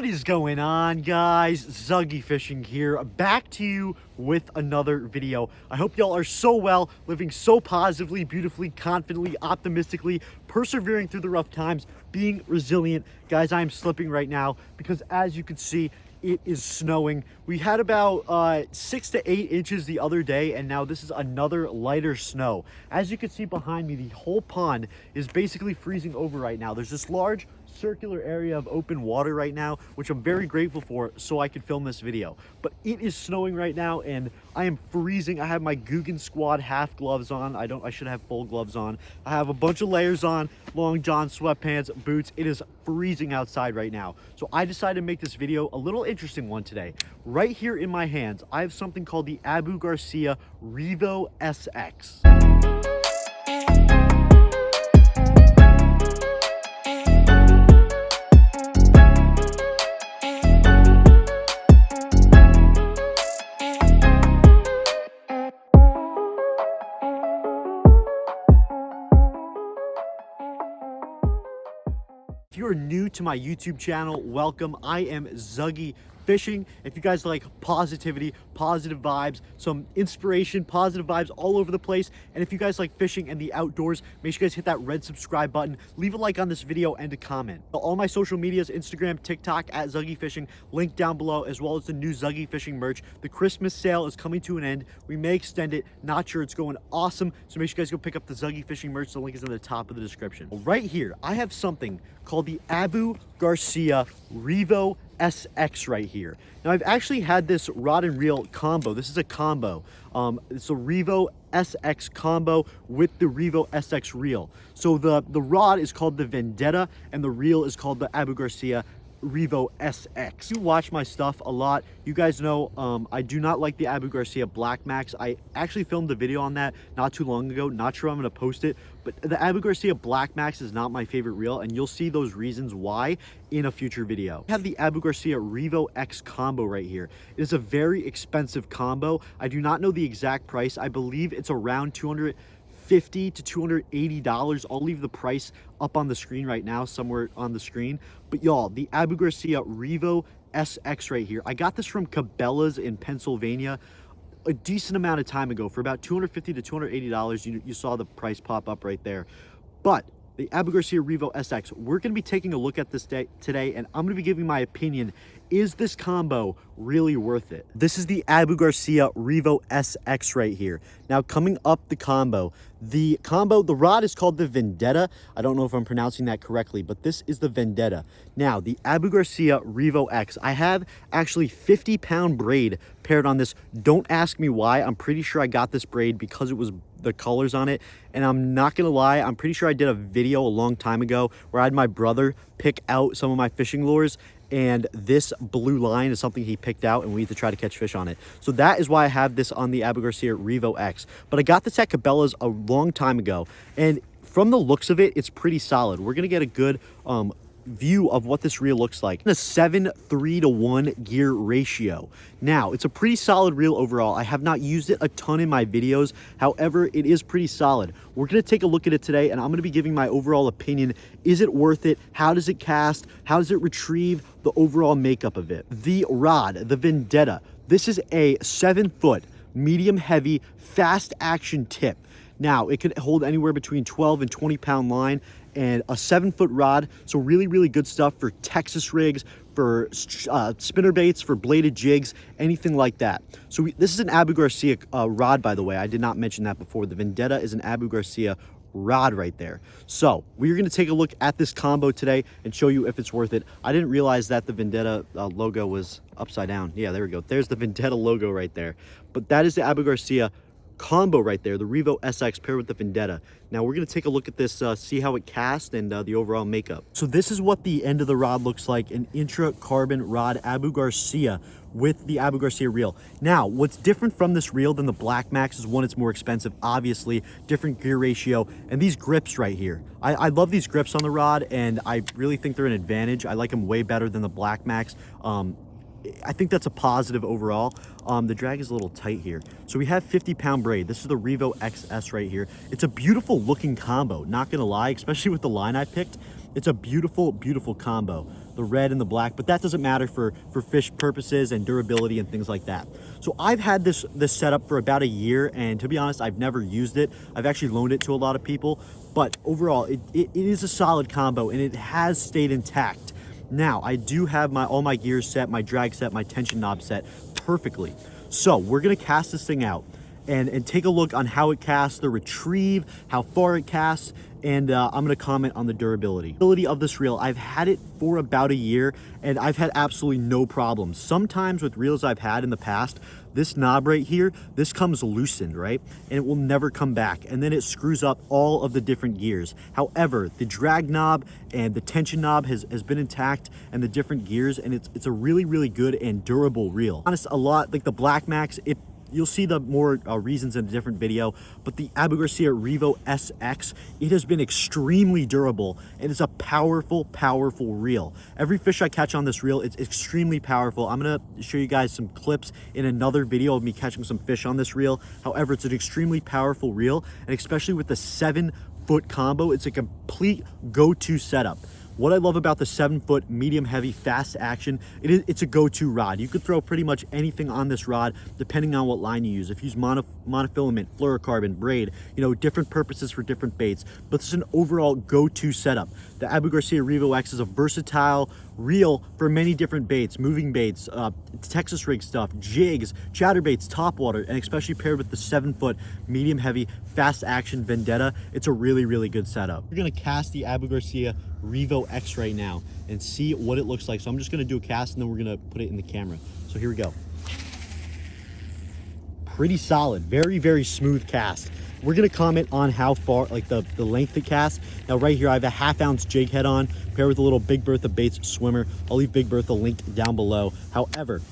What is going on, guys? Zuggy Fishing here, back to you with another video. I hope y'all are so well, living so positively, beautifully, confidently, optimistically, persevering through the rough times, being resilient. Guys, I am slipping right now because, as you can see, it is snowing. We had about 6 to 8 inches the other day, and now this is another lighter snow. As you can see behind me, the whole pond is basically freezing over right now. There's this large circular area of open water right now, which I'm very grateful for, so I could film this video. But it is snowing right now and I am freezing. I have my Guggen Squad half gloves on. I should have full gloves on. I have a bunch of layers on, long john, sweatpants, boots. It is freezing outside right now. So I decided to make this video a little interesting one today. Right here in my hands, I have something called the Abu Garcia REVO SX. If you are new to my YouTube channel, welcome. I am Zuggy Fishing. If you guys like positivity, positive vibes, some inspiration, positive vibes all over the place, and if you guys like fishing and the outdoors, make sure you guys hit that red subscribe button, leave a like on this video, and a comment. All my social medias, Instagram, TikTok, at Zuggy Fishing, link down below, as well as the new Zuggy Fishing merch. The Christmas sale is coming to an end. We may extend it, not sure. It's going awesome, so make sure you guys go pick up the Zuggy Fishing merch. The link is in the top of the description. Right here, I have something called the Abu Garcia REVO SX right here. Now, I've actually had this rod and reel combo. This is a combo. It's a REVO SX combo with the REVO SX reel. So the rod is called the Vendetta and the reel is called the Abu Garcia REVO SX. You watch my stuff a lot. You guys know I do not like the Abu Garcia Black Max. I actually filmed a video on that not too long ago. Not sure I'm going to post it, but the Abu Garcia Black Max is not my favorite reel, and you'll see those reasons why in a future video. I have the Abu Garcia REVO X combo right here. It is a very expensive combo. I do not know the exact price. I believe it's around $250 to $280. I'll leave the price up on the screen right now, somewhere on the screen. But y'all, the Abu Garcia REVO SX right here, I got this from Cabela's in Pennsylvania a decent amount of time ago for about $250 to $280. You saw the price pop up right there. But the Abu Garcia REVO SX, we're going to be taking a look at this today, and I'm going to be giving my opinion. Is this combo really worth it? This is the Abu Garcia REVO SX right here. Now, coming up the rod is called the Vendetta. I don't know if I'm pronouncing that correctly, but this is the Vendetta. Now, the Abu Garcia REVO X, I have actually 50-pound braid paired on this. Don't ask me why. I'm pretty sure I got this braid because it was the colors on it, and I'm not gonna lie, I'm pretty sure I did a video a long time ago where I had my brother pick out some of my fishing lures, and this blue line is something he picked out, and we need to try to catch fish on it. So that is why I have this on the Abu Garcia REVO X. But I got this at Cabela's a long time ago, and from the looks of it, it's pretty solid. We're gonna get a good view of what this reel looks like. A 7:3:1 gear ratio. Now, it's a pretty solid reel overall. I have not used it a ton in my videos. However, it is pretty solid. We're going to take a look at it today, and I'm going to be giving my overall opinion. Is it worth it? How does it cast? How does it retrieve? The overall makeup of it. The rod, the Vendetta. This is a 7-foot, medium heavy, fast action tip. Now, it could hold anywhere between 12 and 20-pound line, and a 7-foot rod. So really, really good stuff for Texas rigs, for spinner baits, for bladed jigs, anything like that. So this is an Abu Garcia rod, by the way. I did not mention that before. The Vendetta is an Abu Garcia rod right there. So we're going to take a look at this combo today and show you if it's worth it. I didn't realize that the Vendetta logo was upside down. Yeah, there we go. There's the Vendetta logo right there. But that is the Abu Garcia combo right there, the REVO SX paired with the Vendetta. Now we're going to take a look at this, see how it casts and the overall makeup. So this is what the end of the rod looks like, an intra carbon rod Abu Garcia with the Abu Garcia reel. Now, what's different from this reel than the Black Max is, one, it's more expensive, obviously, different gear ratio, and these grips right here. I love these grips on the rod, and I really think they're an advantage. I like them way better than the Black Max. I think that's a positive overall. The drag is a little tight here. So we have 50-pound braid. This is the REVO XS right here. It's a beautiful looking combo, not gonna lie, especially with the line I picked. It's a beautiful, beautiful combo, the red and the black, but that doesn't matter for fish purposes and durability and things like that. So I've had this setup for about a year, and to be honest, I've never used it. I've actually loaned it to a lot of people, but overall, it is a solid combo, and it has stayed intact. Now, I do have all my gears set, my drag set, my tension knob set perfectly. So we're gonna cast this thing out and take a look on how it casts, the retrieve, how far it casts, and I'm gonna comment on the durability. Durability of this reel, I've had it for about a year, and I've had absolutely no problems. Sometimes with reels I've had in the past, this knob right here, this comes loosened, right? And it will never come back. And then it screws up all of the different gears. However, the drag knob and the tension knob has been intact, and the different gears, and it's a really, really good and durable reel. Honest, a lot, like the Black Max, you'll see the more reasons in a different video, but the Abu Garcia REVO SX, it has been extremely durable, and it's a powerful, powerful reel. Every fish I catch on this reel, it's extremely powerful. I'm gonna show you guys some clips in another video of me catching some fish on this reel. However, it's an extremely powerful reel, and especially with the 7-foot combo, it's a complete go-to setup. What I love about the 7-foot medium heavy fast action, it's a go-to rod. You could throw pretty much anything on this rod depending on what line you use. If you use monofilament, fluorocarbon, braid, different purposes for different baits, but it's an overall go-to setup. The Abu Garcia REVO X is a versatile reel for many different baits, moving baits, Texas rig stuff, jigs, chatterbaits, topwater, and especially paired with the 7-foot medium heavy fast action Vendetta, it's a really, really good setup. We're gonna cast the Abu Garcia REVO X right now and see what it looks like. So I'm just gonna do a cast, and then we're gonna put it in the camera. So here we go. Pretty solid, very, very smooth cast. We're gonna comment on how far, like the length it casts. Now right here, I have a 1/2 ounce jig head on, paired with a little Big Bertha Baits swimmer. I'll leave Big Bertha linked down below. However,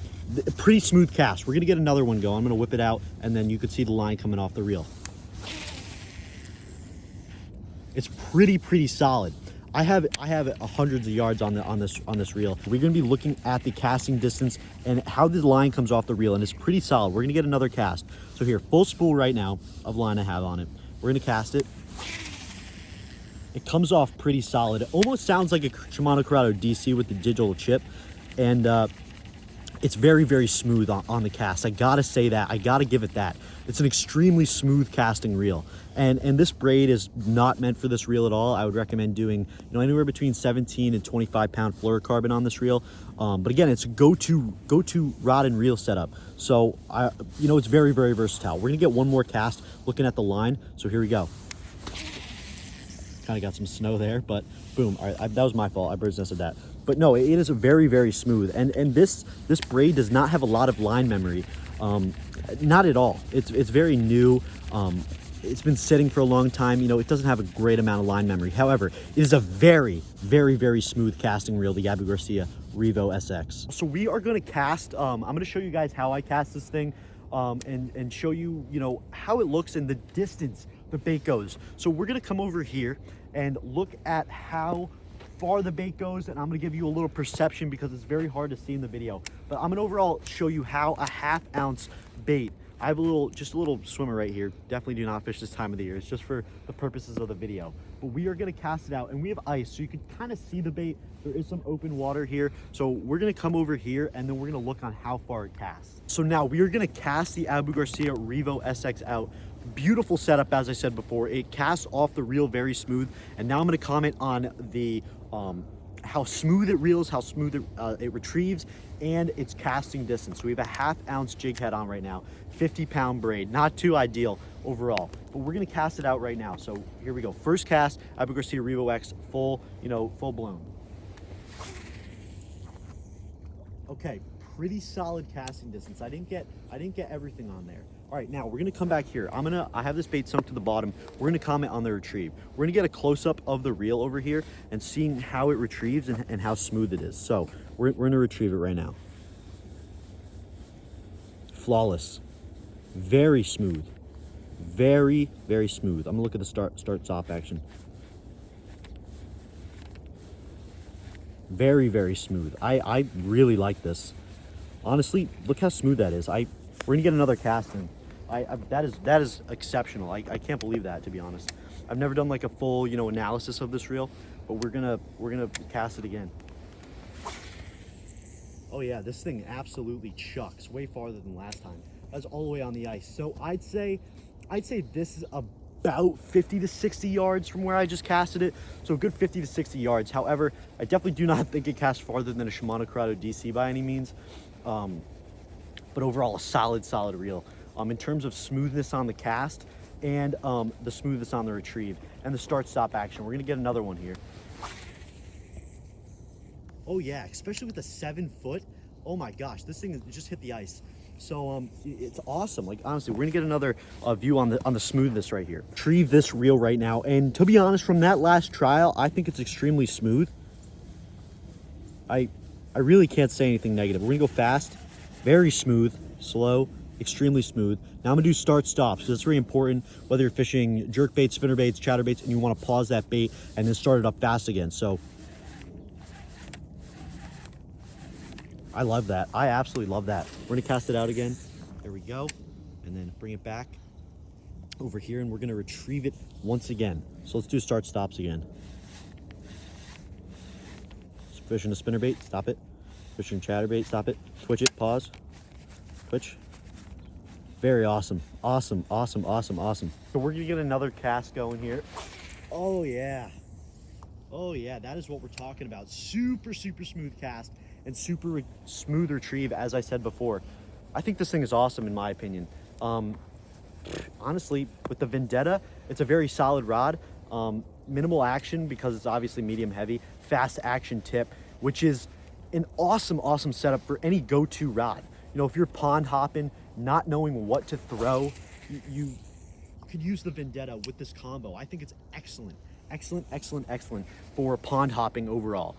pretty smooth cast. We're gonna get another one going. I'm gonna whip it out, and then you can see the line coming off the reel. It's pretty solid. I have hundreds of yards on this reel. We're gonna be looking at the casting distance and how the line comes off the reel, and it's pretty solid. We're gonna get another cast. So here, full spool right now of line I have on it. We're gonna cast it. It comes off pretty solid. It almost sounds like a Shimano Corrado DC with the digital chip, and it's very, very smooth on the cast. I gotta say that. I gotta give it that. It's an extremely smooth casting reel. And this braid is not meant for this reel at all. I would recommend doing anywhere between 17 and 25 pound fluorocarbon on this reel. But again, it's a go-to rod and reel setup. So it's very, very versatile. We're gonna get one more cast looking at the line. So here we go. Kind of got some snow there, but boom. All right, that was my fault. I bird's nested that. But no, it is a very, very smooth. And this braid does not have a lot of line memory. Not at all. It's very new. It's been sitting for a long time. It doesn't have a great amount of line memory. However, it is a very, very, very smooth casting reel, the Abu Garcia REVO SX. So we are going to cast. I'm going to show you guys how I cast this thing, and show you, how it looks and the distance the bait goes. So we're going to come over here and look at how far the bait goes, and I'm going to give you a little perception because it's very hard to see in the video. But I'm going to overall show you how a 1/2 ounce bait. I have just a little swimmer right here. Definitely do not fish this time of the year. It's just for the purposes of the video. But we are gonna cast it out, and we have ice, so you can kind of see the bait. There is some open water here. So we're gonna come over here, and then we're gonna look on how far it casts. So now we are gonna cast the Abu Garcia REVO SX out. Beautiful setup, as I said before. It casts off the reel very smooth. And now I'm gonna comment on the how smooth it reels, how smooth it retrieves, and its casting distance. So we have a 1/2 ounce jig head on right now, 50 pound braid, not too ideal overall, but we're gonna cast it out right now. So here we go. First cast, Abu Garcia REVO X, full blown. Okay, pretty solid casting distance. I didn't get everything on there. All right, now we're gonna come back here. I have this bait sunk to the bottom. We're gonna comment on the retrieve. We're gonna get a close-up of the reel over here and seeing how it retrieves and how smooth it is. So we're gonna retrieve it right now. Flawless, very smooth, very, very smooth. I'm gonna look at the start-stop action. Very, very smooth. I really like this. Honestly, look how smooth that is. We're gonna get another cast in. That is exceptional. I can't believe that, to be honest. I've never done like a full analysis of this reel, but we're gonna cast it again. Oh yeah, this thing absolutely chucks way farther than last time. That's all the way on the ice. So I'd say this is about 50 to 60 yards from where I just casted it. So a good 50 to 60 yards. However, I definitely do not think it casts farther than a Shimano Corrado DC by any means. But overall, a solid reel. In terms of smoothness on the cast and the smoothness on the retrieve and the start-stop action. We're gonna get another one here. Oh yeah, especially with the 7 foot. Oh my gosh, this thing just hit the ice. So it's awesome. Like honestly, we're gonna get another view on the smoothness right here. Retrieve this reel right now, and to be honest, from that last trial, I think it's extremely smooth. I really can't say anything negative. We're gonna go fast, very smooth, slow, extremely smooth. Now I'm gonna do start stops because it's very important whether you're fishing jerk baits, spinner baits, chatter baits, and you want to pause that bait and then start it up fast again. So I love that. I absolutely love that. We're gonna cast it out again. There we go. And then bring it back over here and we're gonna retrieve it once again. So let's do start stops again. Fishing a spinner bait, stop it. Fishing chatter bait, stop it. Twitch it, pause. Twitch. Very awesome. Awesome. So we're gonna get another cast going here. Oh yeah. Oh yeah, that is what we're talking about. Super smooth cast and super smooth retrieve, as I said before. I think this thing is awesome in my opinion. Honestly, with the Vendetta, it's a very solid rod. Minimal action because it's obviously medium heavy. Fast action tip, which is an awesome setup for any go-to rod. You know, if you're pond hopping, not knowing what to throw, you could use the Vendetta with this combo. I think it's excellent for pond hopping overall.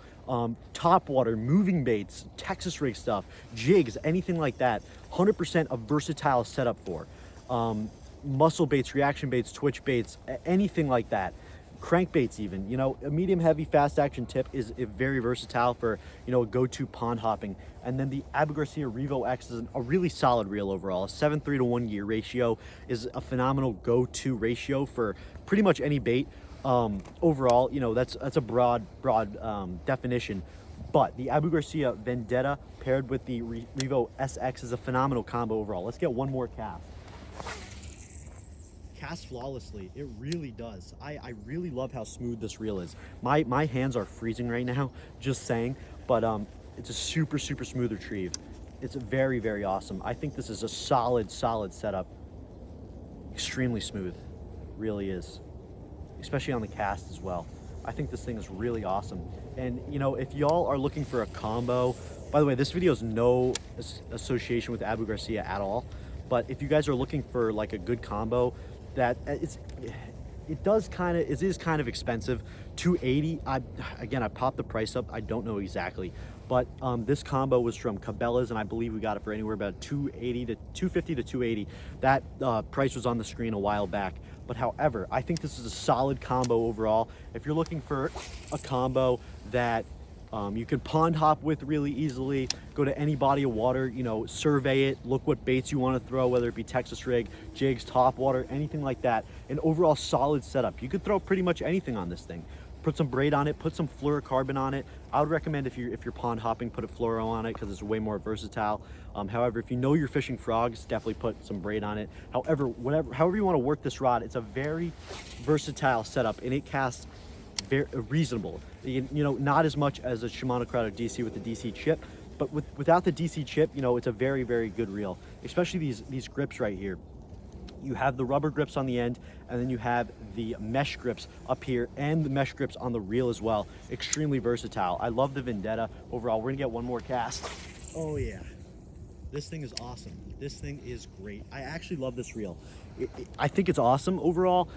Top water, moving baits, Texas rig stuff, jigs, anything like that. 100% a versatile setup for. Muscle baits, reaction baits, twitch baits, anything like that. Crankbaits even, you know, a medium heavy fast action tip is very versatile for, you know, a go-to pond hopping. And then the GARCIA REVO X is a really solid reel overall. A 7.3 to 1 gear ratio is a phenomenal go-to ratio for pretty much any bait. Overall, you know, that's a broad definition, but the GARCIA Vendetta paired with the REVO SX is a phenomenal combo overall. Let's get one more cast. Cast flawlessly. It really does. I really love how smooth this reel is. My hands are freezing right now, just saying, but it's a super smooth retrieve. It's very awesome. I think this is a solid setup. Extremely smooth, really is, especially on the cast as well. I think this thing is really awesome. And you know, if y'all are looking for a combo, by the way, this video is no association with GARCIA at all, but if you guys are looking for like a good combo, that it is kind of expensive. $280. I popped the price up. I don't know exactly, but this combo was from Cabela's, and I believe we got it for anywhere about $250 to $280. That price was on the screen a while back. But however, I think this is a solid combo overall. If you're looking for a combo that you can pond hop with really easily, go to any body of water, you know, survey it, look what baits you want to throw, whether it be Texas rig, jigs, top water, anything like that. An overall solid setup. You could throw pretty much anything on this thing. Put some braid on it, put some fluorocarbon on it. I would recommend if you're pond hopping, put a fluoro on it because it's way more versatile. However, if you know you're fishing frogs, definitely put some braid on it. However, however you want to work this rod, it's a very versatile setup and it casts very reasonable. You know, not as much as a Shimano Corrado DC with the DC chip, but without the DC chip, you know, it's a very good reel. Especially these grips right here. You have the rubber grips on the end, and then you have the mesh grips up here and the mesh grips on the reel as well. Extremely versatile. I love the Vendetta overall. We're gonna get one more cast. Oh yeah, this thing is awesome. This thing is great. I actually love this reel. I think it's awesome overall.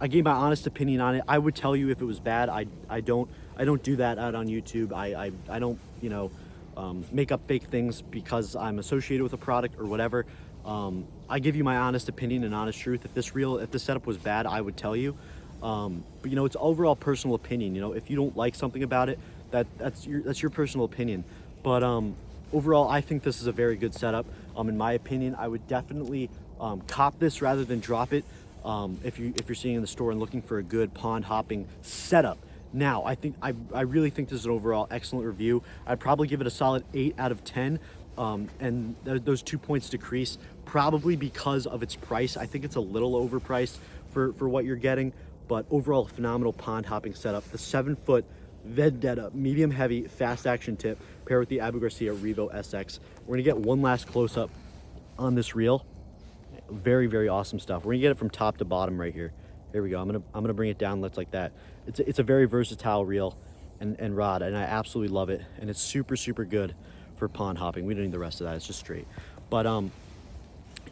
I gave my honest opinion on it. I would tell you if it was bad. I don't do that out on YouTube. I don't, you know, make up fake things because I'm associated with a product or whatever. I give you my honest opinion and honest truth. If this setup was bad, I would tell you. But you know, it's overall personal opinion. You know, if you don't like something about it, that's your personal opinion. But overall, I think this is a very good setup. In my opinion, I would definitely cop this rather than drop it. If you're seeing in the store and looking for a good pond hopping setup. Now, I really think this is an overall excellent review. I'd probably give it a solid 8 out of 10. And those 2 points decrease probably because of its price. I think it's a little overpriced for what you're getting, but overall phenomenal pond hopping setup. The 7-foot Vendetta medium heavy fast action tip paired with the Abu Garcia REVO SX. We're gonna get one last close up on this reel. Very, very awesome stuff. We're gonna get it from top to bottom right here. Here we go. I'm gonna bring it down like that. It's a very versatile reel and rod, and I absolutely love it. And it's super, super good for pond hopping. We don't need the rest of that. It's just straight. But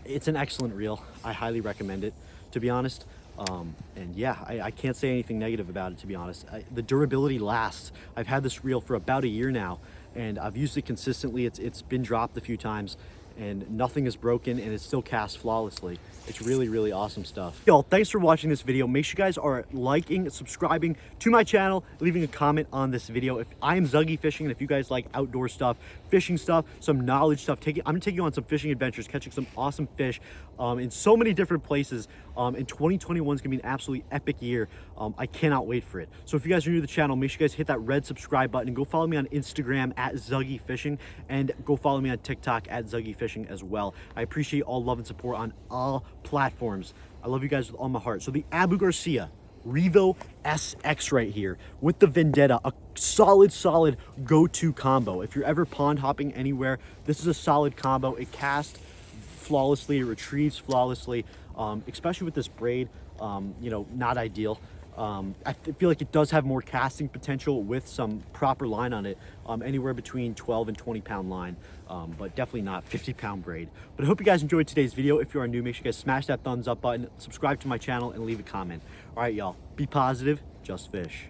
it's an excellent reel. I highly recommend it, to be honest. And yeah, I can't say anything negative about it, to be honest. The durability lasts. I've had this reel for about a year now, and I've used it consistently. It's been dropped a few times, and nothing is broken, and it still casts flawlessly. It's really, really awesome stuff. Y'all, thanks for watching this video. Make sure you guys are liking, subscribing to my channel, leaving a comment on this video. If I am Zuggy Fishing, and if you guys like outdoor stuff, fishing stuff, some knowledge stuff, I'm gonna take you on some fishing adventures, catching some awesome fish in so many different places. And 2021 is gonna be an absolutely epic year. I cannot wait for it. So if you guys are new to the channel, make sure you guys hit that red subscribe button and go follow me on Instagram at Zuggy Fishing, and go follow me on TikTok at Zuggy Fishing as well. I appreciate all love and support on all platforms. I love you guys with all my heart. So the Abu Garcia REVO SX right here with the Vendetta, a solid go-to combo. If you're ever pond hopping anywhere, this is a solid combo. It casts flawlessly, it retrieves flawlessly, especially with this braid. You know, not ideal. I feel like it does have more casting potential with some proper line on it, anywhere between 12 and 20 pound line, but definitely not 50-pound braid. But I hope you guys enjoyed today's video. If you are new, make sure you guys smash that thumbs up button, subscribe to my channel, and leave a comment. All right, y'all, be positive, just fish.